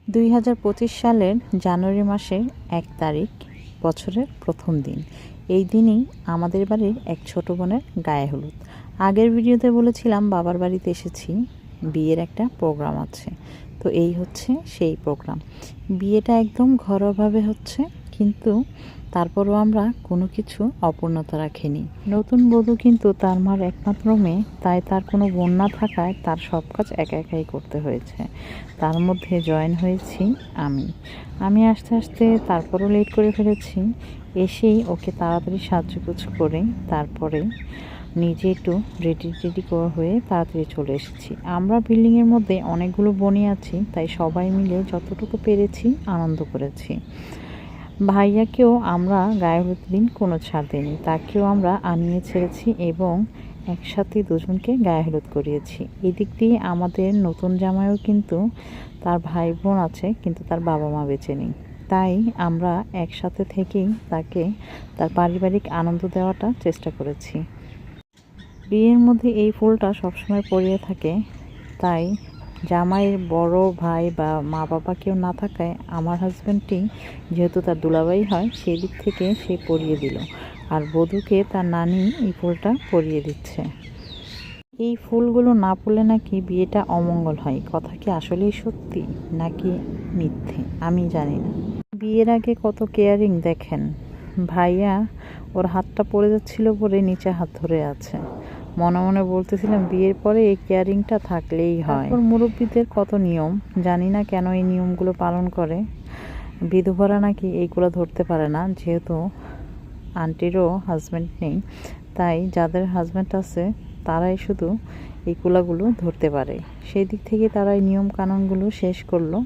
2025 সালের জানুয়ারি মাসের 1 তারিখ, বছরের প্রথম দিন। এই দিনই আমাদের বাড়ির এক ছোট বোনের গায়ে হলুদ। আগের ভিডিওতে বলেছিলাম বাবার বাড়িতে এসেছি, বিয়ের একটা প্রোগ্রাম আছে। তো এই হচ্ছে সেই প্রোগ্রাম। বিয়েটা একদম ঘরোয়াভাবে হচ্ছে, কিন্তু তারপরও আমরা কোনো কিছু অপূর্ণতা রাখিনি। নতুন বধূ কিন্তু তার মার একমাত্র মেয়ে, তাই তার কোনো বোন না থাকায় তার সব কাজ একা একাই করতে হয়েছে। তার মধ্যে জয়েন হয়েছি আমি আস্তে আস্তে তারপরও লেট করে ফেলেছি। এসেই ওকে তাড়াতাড়ি সাজুগুজ করে তারপরে নিজে একটু রেডি হয়ে তাড়াতাড়ি চলে এসেছি। আমরা বিল্ডিংয়ের মধ্যে অনেকগুলো বোনই আছি, তাই সবাই মিলে যতটুকু পেরেছি আনন্দ করেছি। ভাইয়াকেও আমরা গায়ে হলুদ দিন কোনো ছাড় দিইনি, তাকেও আমরা আনিয়ে ছেড়েছি এবং একসাথে দুজনকে গায়ে হলুদ করিয়েছি। এদিক দিয়ে আমাদের নতুন জামাইও কিন্তু তার ভাই বোন আছে, কিন্তু তার বাবা মা বেঁচে নেই। তাই আমরা একসাথে থেকেই তাকে তার পারিবারিক আনন্দ দেওয়াটা চেষ্টা করেছি। বিয়ের মধ্যে এই ফুলটা সবসময় পরিয়ে থাকে, তাই জামাইয়ের বড় ভাই বা মা বাবা কেউ না থাকায় আমার হাজব্যান্ডটি যেহেতু তার দুলাভাই হয়, সেই দিক থেকে সে পরিয়ে দিল, আর বধূকে তার নানি এই ফুলটা পরিয়ে দিচ্ছে। এই ফুলগুলো না পড়লে নাকি বিয়েটা অমঙ্গল হয়। কথা কি আসলেই সত্যি নাকি মিথ্যে আমি জানি না। বিয়ের আগে কত কেয়ারিং দেখেন। ভাইয়া ওর হাতটা পড়ে যাচ্ছিল বলে নিচে হাত ধরে আছে। মনে মনে বলতেছিলাম বিয়ের পরে এই কেয়ারিংটা থাকলেই হয়। মুরব্বীদের কত নিয়ম, জানি না কেন এই নিয়মগুলো পালন করে। বিধবারা নাকি এইগুলো ধরতে পারে না, যেহেতু আন্টিরও হাজব্যান্ড নেই, তাই যাদের হাজব্যান্ড আছে তারাই শুধু এই কুলাগুলো ধরতে পারে। সেই দিক থেকে তারা এই নিয়ম কানুনগুলো শেষ করলো।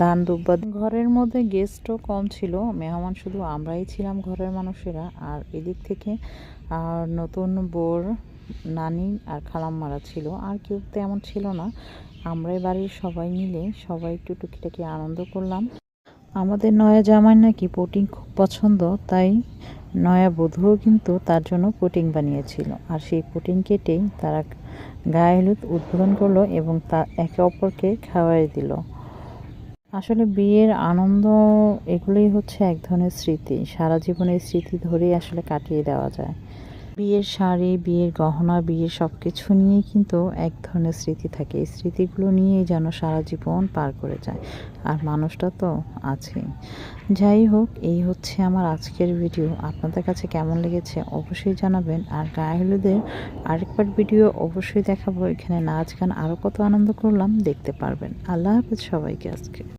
দান দুব্বা, ঘরের মধ্যে গেস্টও কম ছিল, মেহমান শুধু আমরাই ছিলাম ঘরের মানুষেরা। আর এদিক থেকে নতুন বোর নানি আর খালাম্মারা ছিল, আর কেউ তেমন ছিল না। আমরাই বাড়ির সবাই মিলে সবাই একটু টুকিটাকি আনন্দ করলাম। আমাদের নয়া জামাই নাকি পুডিং খুব পছন্দ, তাই নয়া বধূও কিন্তু তার জন্য পুডিং বানিয়েছিল। আর সেই পুডিং কেটেই তারা গায়ে হলুদ উদ্বোধন করলো এবং তা একে অপরকে খাওয়াই দিল। আসলে বিয়ের আনন্দ এগুলোই হচ্ছে এক ধরনের স্মৃতি, সারা জীবনের স্মৃতি ধরেই আসলে কাটিয়ে দেওয়া যায়। বিয়ের শাড়ি, বিয়ের গহনা, বিয়ের সব কিছু নিয়েই কিন্তু এক ধরনের স্মৃতি থাকে। এই স্মৃতিগুলো নিয়েই যেন সারা জীবন পার করে যায়, আর মানুষটা তো আছেই। যাই হোক, এই হচ্ছে আমার আজকের ভিডিও। আপনাদের কাছে কেমন লেগেছে অবশ্যই জানাবেন। আর গায়ে হলুদের আরেকবার ভিডিও অবশ্যই দেখাবো। এখানে নাচ গান আরও কত আনন্দ করলাম দেখতে পারবেন। আল্লাহ হাফেজ সবাইকে আজকে।